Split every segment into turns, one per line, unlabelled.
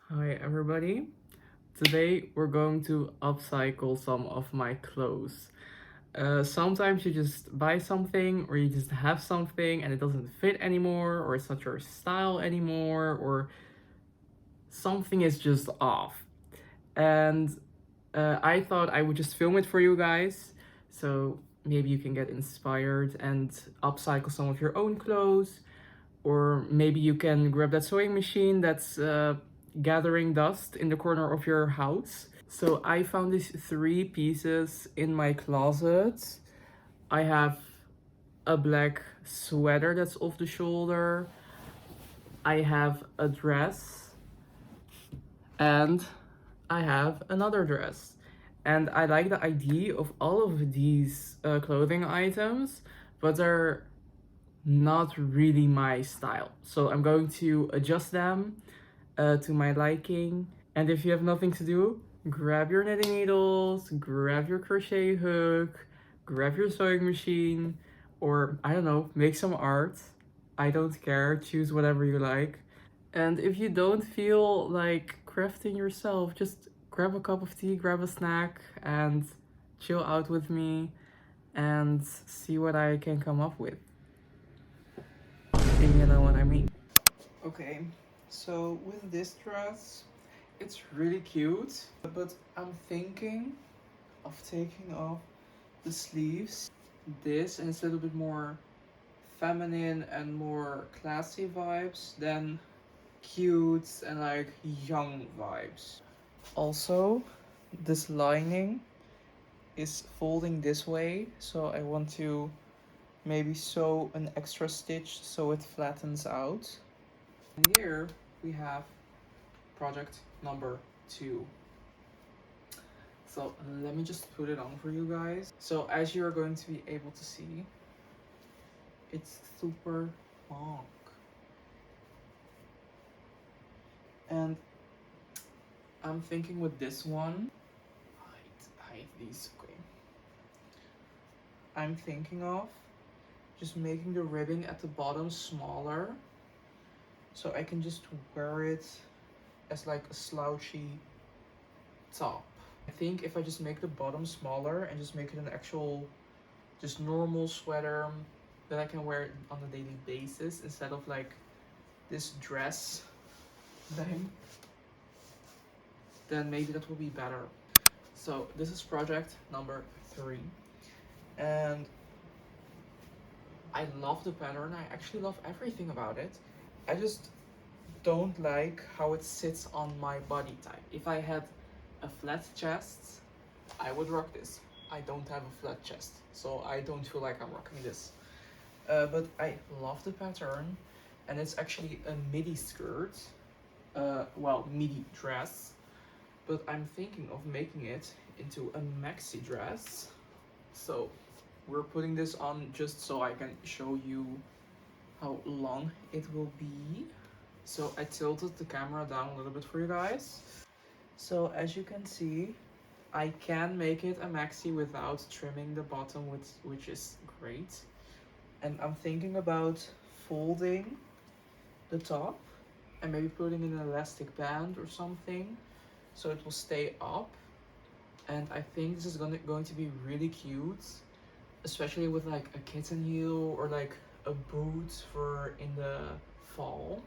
Hi everybody. Today we're going to upcycle some of my clothes. Sometimes you just buy something or you just have something and it doesn't fit anymore, or it's not your style anymore, or something is just off. And I thought I would just film it for you guys so maybe you can get inspired and upcycle some of your own clothes, or maybe you can grab that sewing machine that's gathering dust in the corner of your house. So I found these three pieces in my closet. I have a black sweater that's off the shoulder. I have a dress and I have another dress. And I like the idea of all of these clothing items, but they're not really my style. So I'm going to adjust them to my liking. And if you have nothing to do, grab your knitting needles, grab your crochet hook, grab your sewing machine, or I don't know, make some art. I don't care, choose whatever you like. And if you don't feel like crafting yourself, just grab a cup of tea, grab a snack, and chill out with me and see what I can come up with. If you know what I mean. Okay, so with this dress, it's really cute, but I'm thinking of taking off the sleeves. This, and it's a little bit more feminine and more classy vibes than cute and like young vibes. Also, this lining is folding this way, so I want to maybe sew an extra stitch so it flattens out. And here we have project number 2. So let me just put it on for you guys. So as you're going to be able to see, it's super long. And I'm thinking with this one, hide these, okay. I'm thinking of just making the ribbing at the bottom smaller so I can just wear it as like a slouchy top. I think if I just make the bottom smaller and just make it an actual just normal sweater that I can wear on a daily basis instead of like this dress thing, then maybe that will be better. So this is project number 3, and I love the pattern. I actually love everything about it. I just don't like how it sits on my body type. If I had a flat chest, I would rock this. I don't have a flat chest, so I don't feel like I'm rocking this. But I love the pattern, and it's actually a midi skirt, well, midi dress, but I'm thinking of making it into a maxi dress. So we're putting this on just so I can show you how long it will be. So I tilted the camera down a little bit for you guys. So as you can see, I can make it a maxi without trimming the bottom, which is great. And I'm thinking about folding the top and maybe putting in an elastic band or something so it will stay up. And I think this is going to be really cute, especially with like a kitten heel or like a boot for in the fall.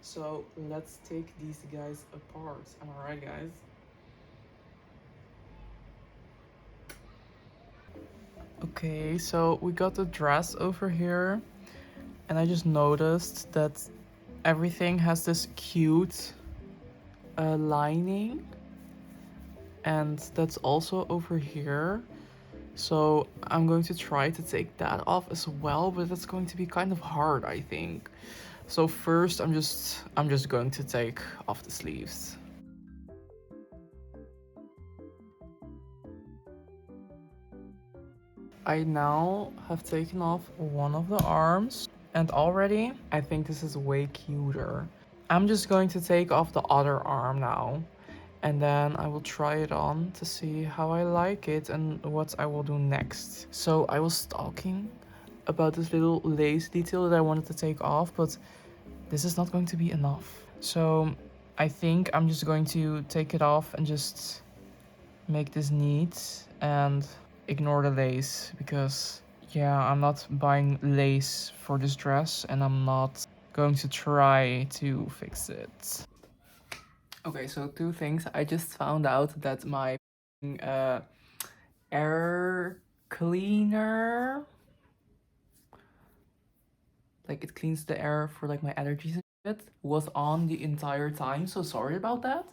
So let's take these guys apart. Am I right, guys? Okay, so we got the dress over here, and I just noticed that everything has this cute lining, and that's also over here. So I'm going to try to take that off as well, but that's going to be kind of hard, I think. So first I'm just going to take off the sleeves. I now have taken off one of the arms, and already I think this is way cuter. I'm just going to take off the other arm now, and then I will try it on to see how I like it and what I will do next. So I was stalking about this little lace detail that I wanted to take off, but this is not going to be enough. So I think I'm just going to take it off and just make this neat and ignore the lace, because yeah, I'm not buying lace for this dress and I'm not going to try to fix it. Okay, so two things. I just found out that my uh, air cleaner, like it cleans the air for like my allergies and shit, was on the entire time, so sorry about that.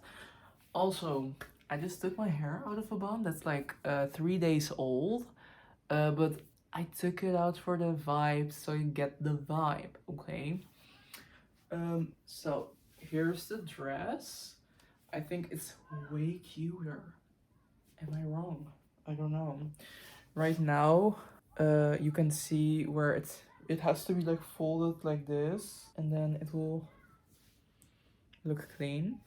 Also, I just took my hair out of a bun that's like 3 days old, but I took it out for the vibe, so you get the vibe, okay? So here's the dress. I think it's way cuter. Am I wrong? I don't know. Right now, you can see where it has to be like folded like this, and then it will look clean.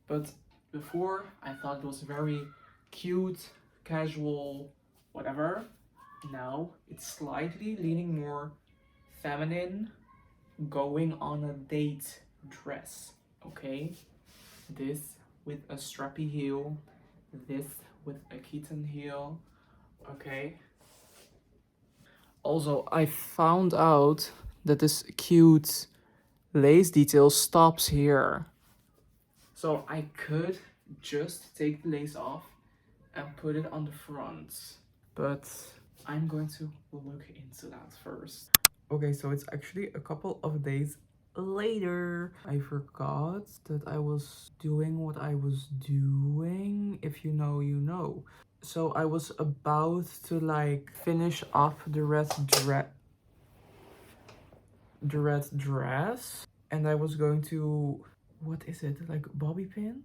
But before, I thought it was very cute, casual, whatever. Now it's slightly leaning more feminine, going on a date dress. Okay, this with a strappy heel, this with a kitten heel. Okay. Also, I found out that this cute lace detail stops here. So I could just take the lace off and put it on the front. But I'm going to look into that first. Okay, so it's actually a couple of days later. I forgot that I was doing what I was doing. If you know, you know. So I was about to like finish up the red dress, and I was going to, what is it, like bobby pin?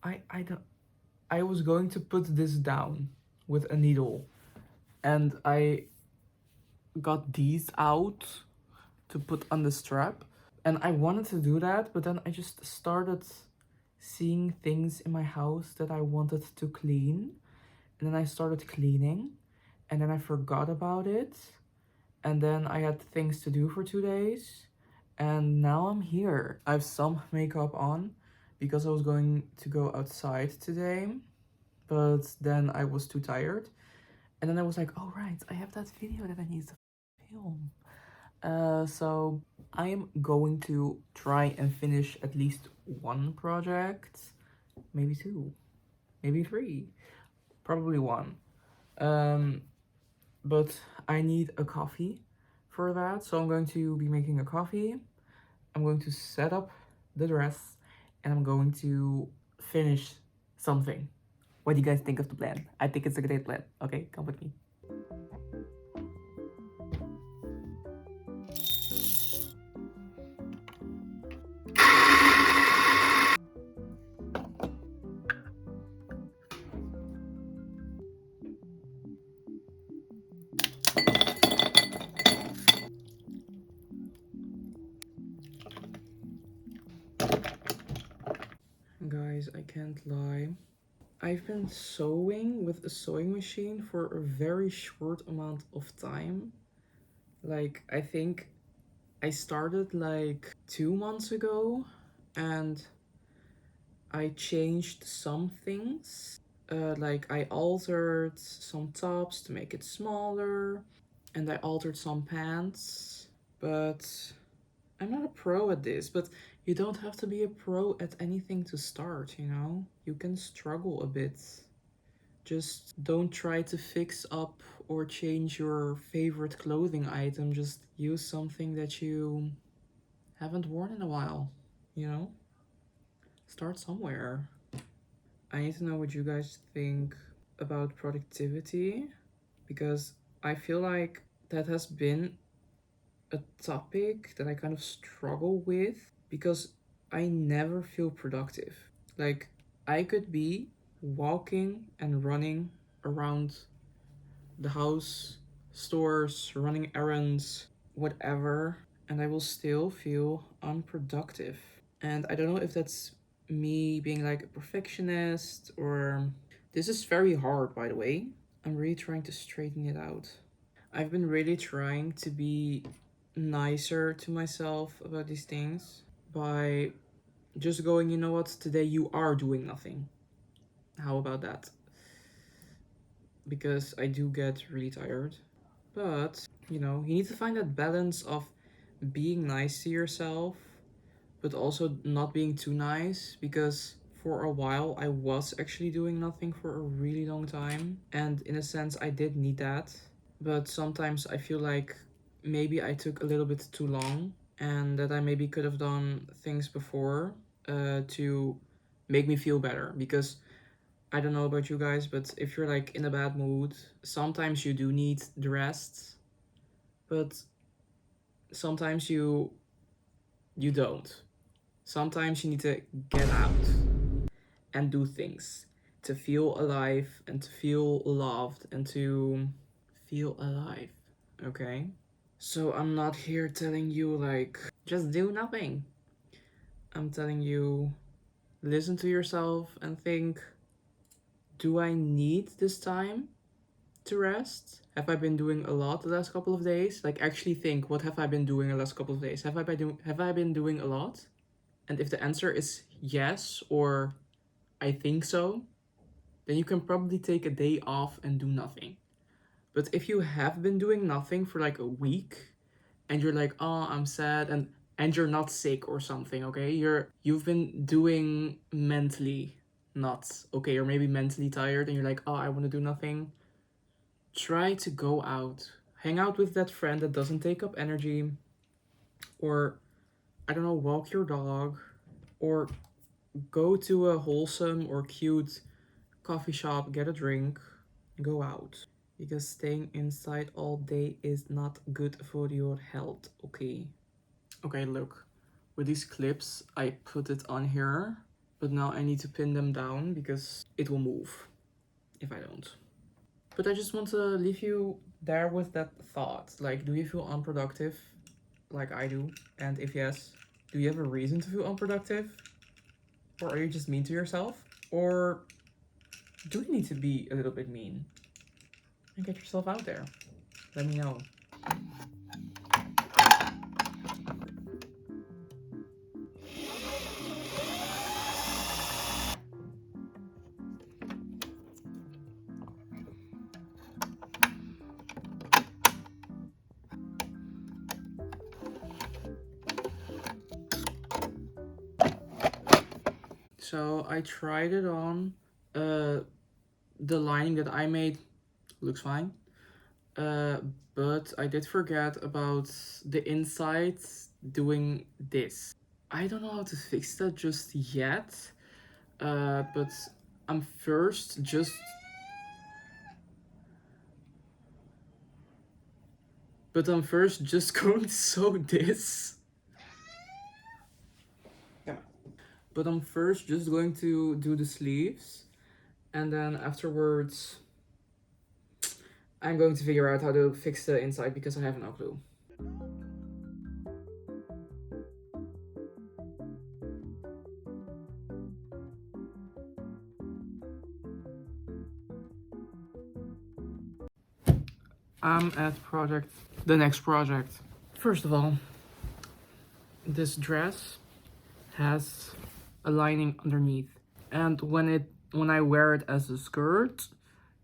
I don't, I was going to put this down with a needle, and I got these out to put on the strap, and I wanted to do that, but then I just started seeing things in my house that I wanted to clean, and then I started cleaning, and then I forgot about it, and then I had things to do for 2 days, and now I'm here. I have some makeup on because I was going to go outside today, but then I was too tired, and then I was like, oh right, I have that video that I need to film. So I am going to try and finish at least one project, maybe two, maybe three, probably one. Um, but I need a coffee for that, so I'm going to be making a coffee. I'm going to set up the dress, and I'm going to finish something. What do you guys think of the plan? I think it's a great plan. Okay, come with me. Guys, I can't lie. I've been sewing with a sewing machine for a very short amount of time. Like, I think I started like 2 months ago, and I changed some things. Like, I altered some tops to make it smaller, and I altered some pants. But I'm not a pro at this, but you don't have to be a pro at anything to start, you know? You can struggle a bit. Just don't try to fix up or change your favorite clothing item. Just use something that you haven't worn in a while, you know? Start somewhere. I need to know what you guys think about productivity, because I feel like that has been a topic that I kind of struggle with, because I never feel productive. Like, I could be walking and running around the house, stores, running errands, whatever, and I will still feel unproductive. And I don't know if that's me being like a perfectionist, or this is very hard, by the way. I'm really trying to straighten it out. I've been really trying to be nicer to myself about these things by just going, you know what, today you are doing nothing. How about that? Because I do get really tired. But, you know, you need to find that balance of being nice to yourself, but also not being too nice, because for a while I was actually doing nothing for a really long time. And in a sense, I did need that. But sometimes I feel like maybe I took a little bit too long and that I maybe could have done things before to make me feel better. Because I don't know about you guys, but if you're like in a bad mood, sometimes you do need the rest, but sometimes you don't. Sometimes you need to get out and do things to feel alive and to feel loved and to feel alive. Okay? So I'm not here telling you like just do nothing. I'm telling you listen to yourself and think, do I need this time to rest? Have I been doing a lot the last couple of days? Like actually think, what have I been doing the last couple of days? Have I been doing a lot? And if the answer is yes or I think so, then you can probably take a day off and do nothing. But if you have been doing nothing for like a week and you're like, "Oh, I'm sad," and you're not sick or something, okay? You've been doing mentally not okay, or maybe mentally tired and you're like, "Oh, I want to do nothing." Try to go out. Hang out with that friend that doesn't take up energy, or I don't know, walk your dog, or go to a wholesome or cute coffee shop, get a drink, go out. Because staying inside all day is not good for your health, okay? Okay, look. With these clips, I put it on here, but now I need to pin them down because it will move if I don't. But I just want to leave you there with that thought. Like, do you feel unproductive like I do? And if yes, do you have a reason to feel unproductive? Or are you just mean to yourself? Or do you need to be a little bit mean? And get yourself out there. Let me know. So I tried it on. The lining that I made looks fine. Uh, but I did forget about the inside doing this. I don't know how to fix that just yet. But I'm first just going to sew this. But I'm first just going to do the sleeves, and then afterwards I'm going to figure out how to fix the inside because I have no clue. I'm at the next project. First of all, this dress has a lining underneath, and when I wear it as a skirt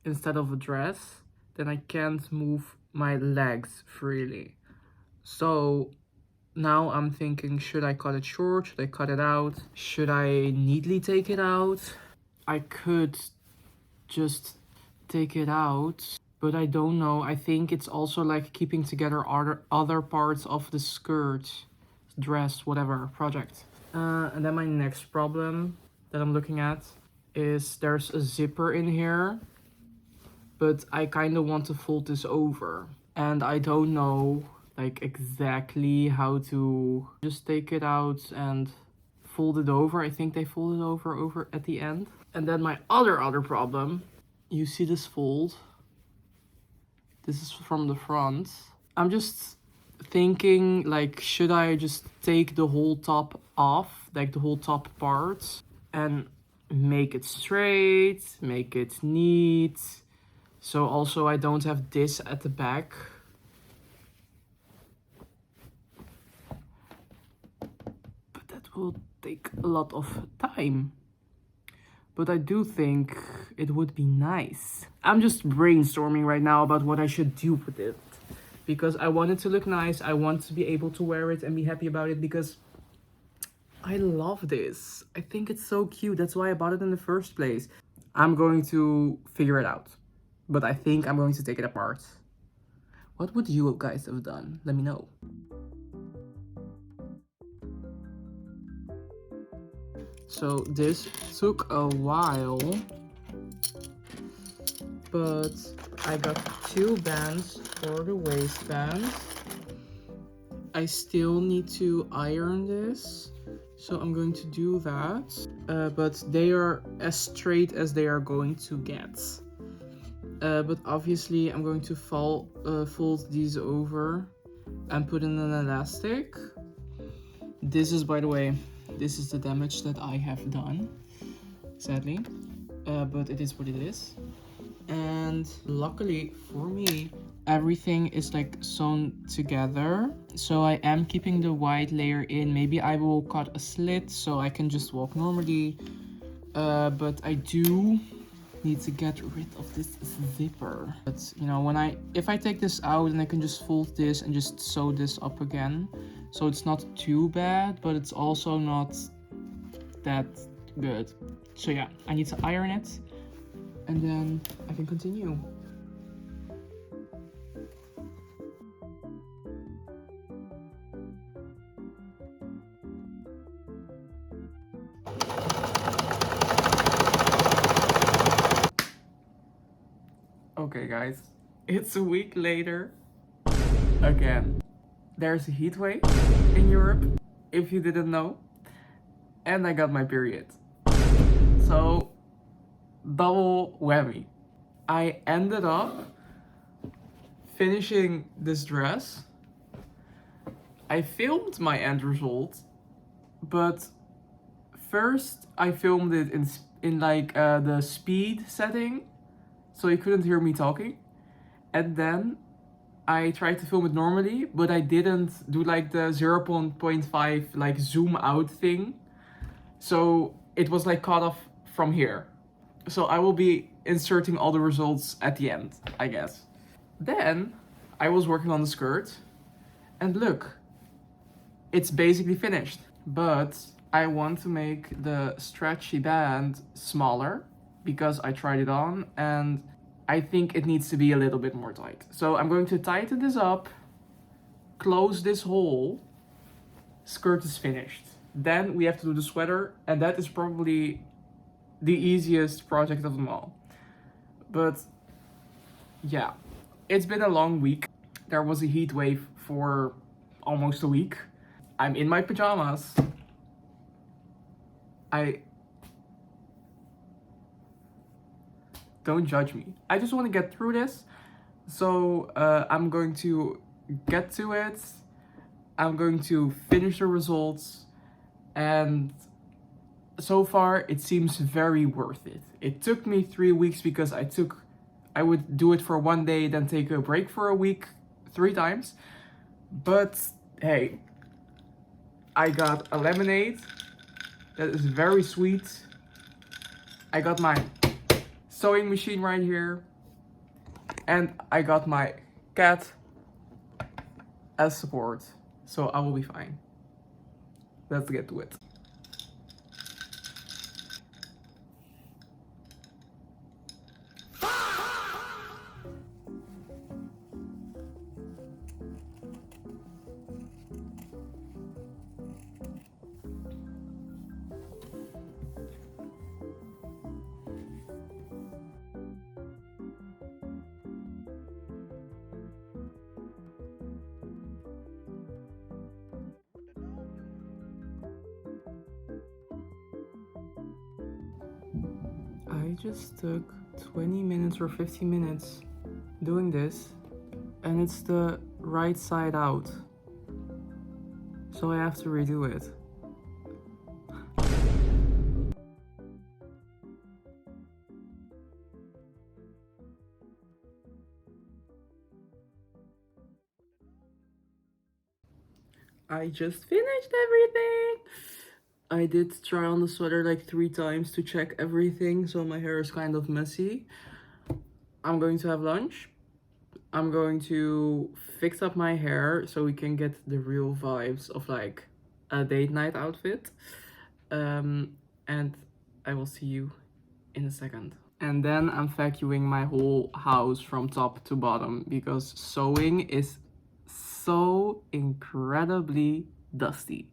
instead of a dress, then I can't move my legs freely. So now I'm thinking, should I cut it short? Should I cut it out? Should I neatly take it out? I could just take it out, but I don't know. I think it's also like keeping together other parts of the skirt, dress, whatever project. And then my next problem that I'm looking at is there's a zipper in here, but I kind of want to fold this over, and I don't know like exactly how to just take it out and fold it over. I think they fold it over at the end. And then my other problem, you see this fold? This is from the front. I'm just thinking like, should I just take the whole top off, like the whole top part, and make it straight, make it neat, so also I don't have this at the back. will take a lot of time. But I do think it would be nice. I'm just brainstorming right now about what I should do with it. Because I want it to look nice. I want to be able to wear it and be happy about it because I love this. I think it's so cute. That's why I bought it in the first place. I'm going to figure it out. But I think I'm going to take it apart. What would you guys have done? Let me know. So this took a while, but I got 2 bands for the waistband. I still need to iron this, so I'm going to do that. But they are as straight as they are going to get. But obviously I'm going to fold these over and put in an elastic. This is, by the way, this is the damage that I have done, sadly, but it is what it is. And luckily for me, everything is like sewn together, so I am keeping the white layer in. Maybe I will cut a slit so I can just walk normally, but I do need to get rid of this zipper. But you know, if I take this out, then I can just fold this and just sew this up again, so it's not too bad, but it's also not that good. So yeah, I need to iron it and then I can continue. Okay guys, it's a week later. Again, there's a heat wave in Europe, if you didn't know, and I got my period. So, double whammy. I ended up finishing this dress. I filmed my end result, but first I filmed it in like the speed setting, so you couldn't hear me talking, and then I tried to film it normally, but I didn't do like the 0.5 like zoom out thing, so it was like cut off from here. So I will be inserting all the results at the end, I guess. Then I was working on the skirt, and look, it's basically finished. But I want to make the stretchy band smaller because I tried it on and I think it needs to be a little bit more tight. So I'm going to tighten this up, close this hole, skirt is finished. Then we have to do the sweater, and that is probably the easiest project of them all. But yeah, it's been a long week. There was a heat wave for almost a week. I'm in my pajamas. Don't judge me. I just want to get through this. So I'm going to get to it. I'm going to finish the results. And so far, it seems very worth it. It took me 3 weeks because I would do it for 1 day, then take a break for a week, 3 times. But hey, I got a lemonade that is very sweet. I got my sewing machine right here. And I got my cat as support. So I will be fine. Let's get to it. I just took 20 minutes or 15 minutes doing this, and it's the right side out. So I have to redo it. I just finished everything. I did try on the sweater like 3 times to check everything, so my hair is kind of messy. I'm going to have lunch. I'm going to fix up my hair so we can get the real vibes of like a date night outfit. And I will see you in a second. And then I'm vacuuming my whole house from top to bottom because sewing is so incredibly dusty,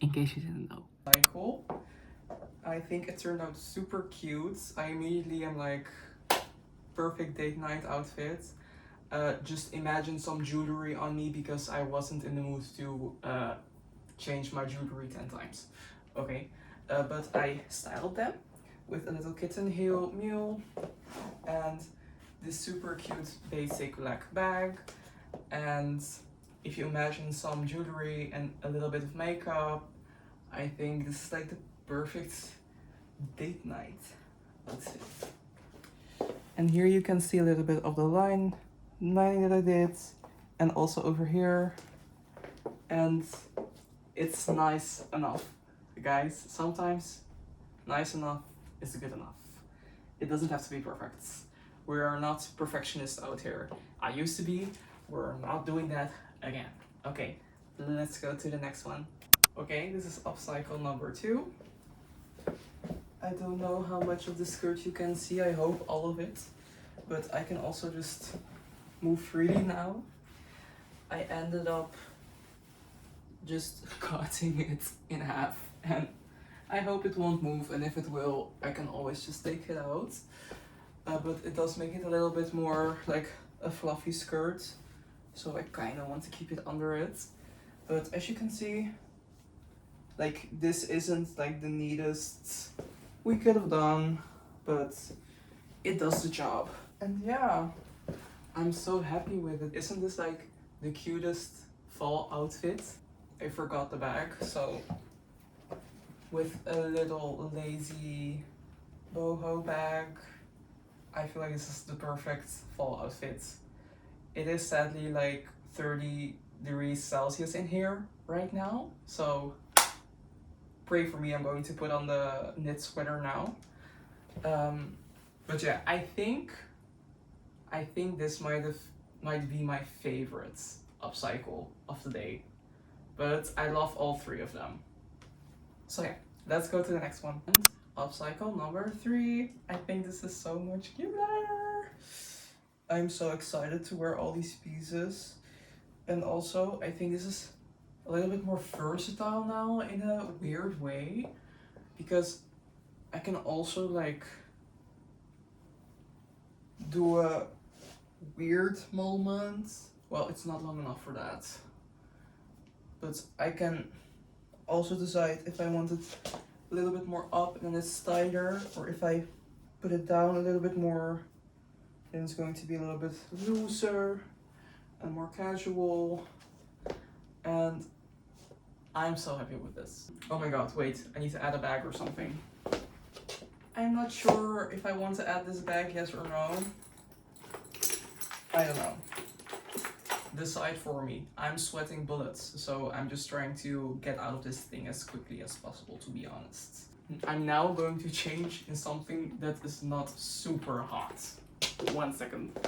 in case you didn't know. Cycle. I think it turned out super cute. I immediately am like, perfect date night outfit. Just imagine some jewelry on me because I wasn't in the mood to change my jewelry 10 times. Okay, but I styled them with a little kitten heel mule and this super cute basic black bag. And if you imagine some jewelry and a little bit of makeup, I think this is like the perfect date night outfit. And here you can see a little bit of the lining that I did, and also over here. And it's nice enough, guys. Sometimes nice enough is good enough. It doesn't have to be perfect. We are not perfectionists out here. I used to be. We're not doing that again. Okay, let's go to the next one. Okay, this is upcycle number 2. I don't know how much of the skirt you can see, I hope all of it, but I can also just move freely now. I ended up just cutting it in half and I hope it won't move, and if it will, I can always just take it out. But it does make it a little bit more like a fluffy skirt, so I kind of want to keep it under it. But as you can see, like this isn't like the neatest we could have done, but it does the job. And yeah, I'm so happy with it. Isn't this like the cutest fall outfit? I forgot the bag, so with a little lazy boho bag, I feel like this is the perfect fall outfit. It is sadly like 30 degrees Celsius in here right now, so pray for me. I'm going to put on the knit sweater now. But yeah, I think this might be my favorite upcycle of the day. But I love all 3 of them. So yeah, let's go to the next one. Upcycle number 3. I think this is so much cuter. I'm so excited to wear all these pieces. And also, I think this is a little bit more versatile now in a weird way, because I can also like do a weird moment. Well, it's not long enough for that, but I can also decide if I want it a little bit more up and then it's tighter, or if I put it down a little bit more, then it's going to be a little bit looser and more casual. And I'm so happy with this. Oh my god, wait, I need to add a bag or something. I'm not sure if I want to add this bag, yes or no. I don't know. Decide for me. I'm sweating bullets, so I'm just trying to get out of this thing as quickly as possible, to be honest. I'm now going to change in something that is not super hot. 1 second.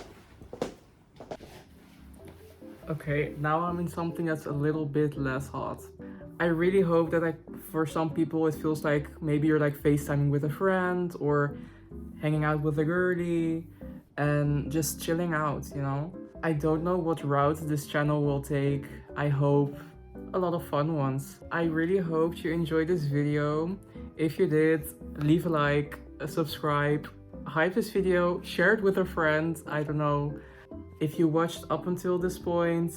Okay, now I'm in something that's a little bit less hot. I really hope that for some people it feels like maybe you're like FaceTiming with a friend or hanging out with a girlie and just chilling out, you know? I don't know what route this channel will take. I hope a lot of fun ones. I really hope you enjoyed this video. If you did, leave a like, subscribe, hype this video, share it with a friend, I don't know. If you watched up until this point,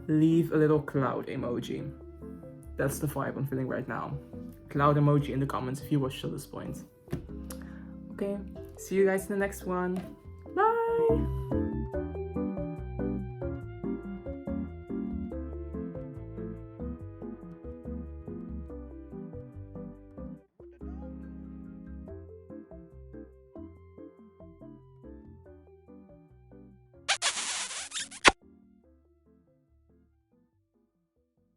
leave a little cloud emoji. That's the vibe I'm feeling right now. Cloud emoji in the comments if you watched till this point. Okay, see you guys in the next one. Bye!